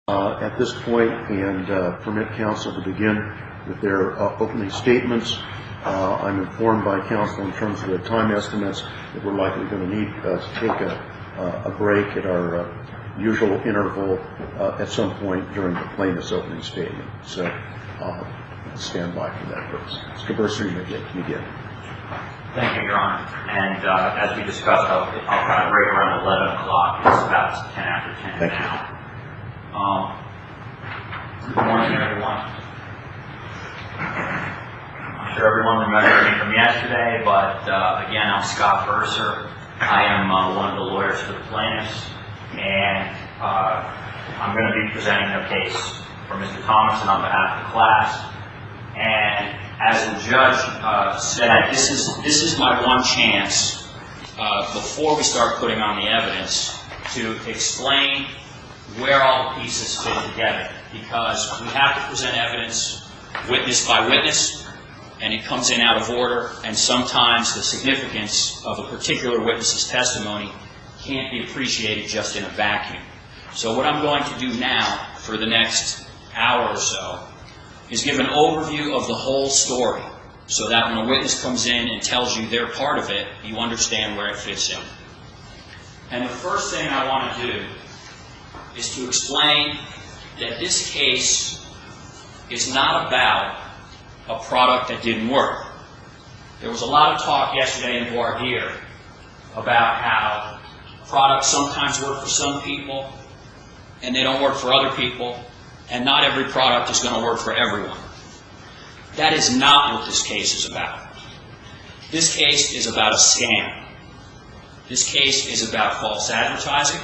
At this point and permit counsel to begin with their opening statements. I'm informed by counsel in terms of the time estimates that we're likely going to need to take a break at our usual interval at some point during the plaintiff's opening statement. So stand by for that purpose. Mr. Bursors, you may begin. Thank you, Your Honor. And as we discussed, I'll try to break around 11 o'clock. It's about 10 after 10 Thank now. Good morning, everyone. I'm sure everyone remembers me from yesterday, but again, I'm Scott Bursor. I am one of the lawyers for the plaintiffs, and I'm going to be presenting a case for Mr. Thomason on behalf of the class. And as the judge said, this is my one chance before we start putting on the evidence to explain where all the pieces fit together, because we have to present evidence witness by witness, and it comes in out of order, and sometimes the significance of a particular witness's testimony can't be appreciated just in a vacuum. So what I'm going to do now for the next hour or so is give an overview of the whole story, so that when a witness comes in and tells you their part of it, you understand where it fits in. And the first thing I want to do is to explain that this case is not about a product that didn't work. There was a lot of talk yesterday in voir dire about how products sometimes work for some people and they don't work for other people, and not every product is going to work for everyone. That is not what this case is about. This case is about a scam. This case is about false advertising.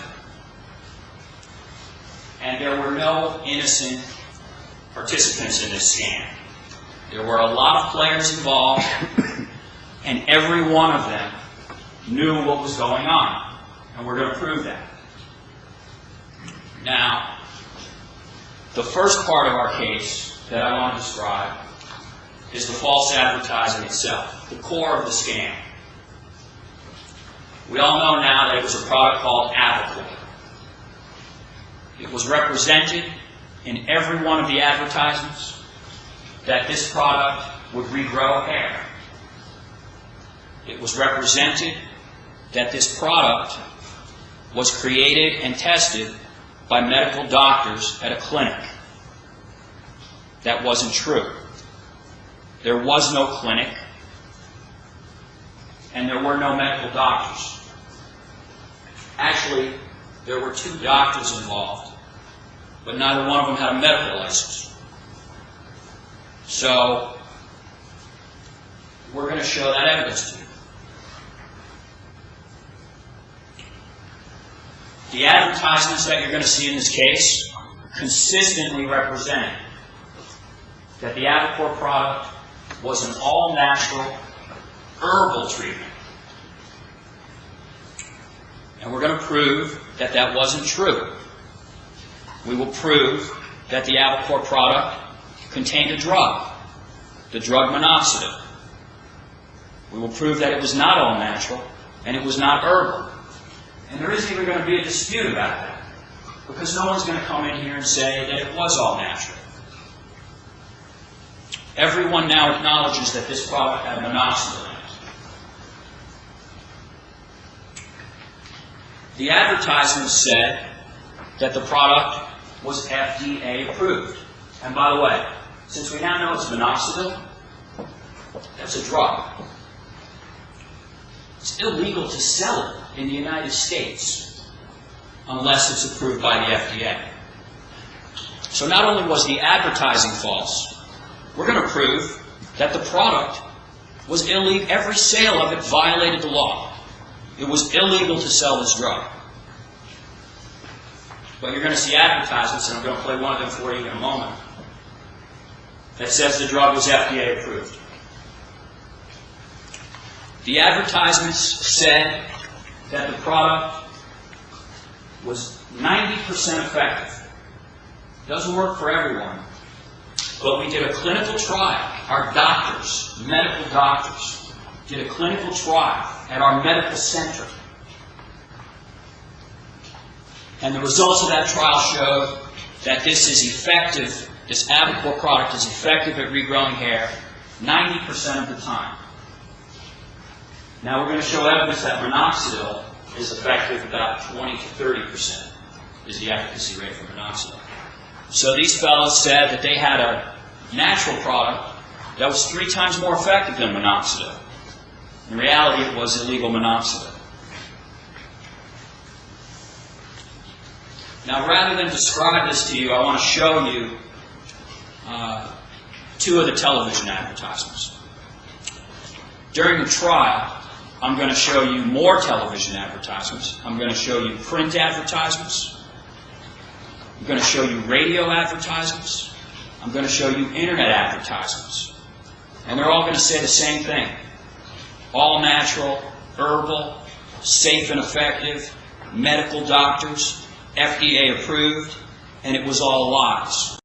And there were no innocent participants in this scam. There were a lot of players involved, and every one of them knew what was going on. And we're going to prove that. Now, the first part of our case that I want to describe is the false advertising itself, the core of the scam. We all know now that it was a product called Avocor. It was represented in every one of the advertisements that this product would regrow hair. It was represented that this product was created and tested by medical doctors at a clinic. That wasn't true. There was no clinic, and there were no medical doctors. Actually, there were 2 doctors involved, but neither one of them had a medical license. So, we're going to show that evidence to you. The advertisements that you're going to see in this case consistently represent that the Avocor product was an all-natural herbal treatment. And we're going to prove that that wasn't true. We will prove that the Avocor product contained a drug, the drug minoxidil. We will prove that it was not all natural and it was not herbal. And there isn't even going to be a dispute about that, because no one's going to come in here and say that it was all natural. Everyone now acknowledges that this product had minoxidil in it. The advertisement said that the product was FDA approved. And by the way, since we now know it's minoxidil, that's a drug. It's illegal to sell it in the United States unless it's approved by the FDA. So not only was the advertising false, we're going to prove that the product was illegal. Every sale of it violated the law. It was illegal to sell this drug. But you're going to see advertisements, and I'm going to play one of them for you in a moment, that says the drug was FDA approved. The advertisements said that the product was 90% effective. It doesn't work for everyone, but we did a clinical trial. Our doctors, medical doctors, did a clinical trial at our medical center. And the results of that trial showed that this is effective, this Avicor product is effective at regrowing hair 90% of the time. Now we're going to show evidence that minoxidil is effective about 20 to 30% is the efficacy rate for minoxidil. So these fellows said that they had a natural product that was 3 times more effective than minoxidil. In reality, it was illegal minoxidil. Now, rather than describe this to you, I want to show you 2 of the television advertisements. During the trial, I'm going to show you more television advertisements. I'm going to show you print advertisements. I'm going to show you radio advertisements. I'm going to show you internet advertisements. And they're all going to say the same thing. All natural, herbal, safe and effective, medical doctors, FDA approved, and it was all lies.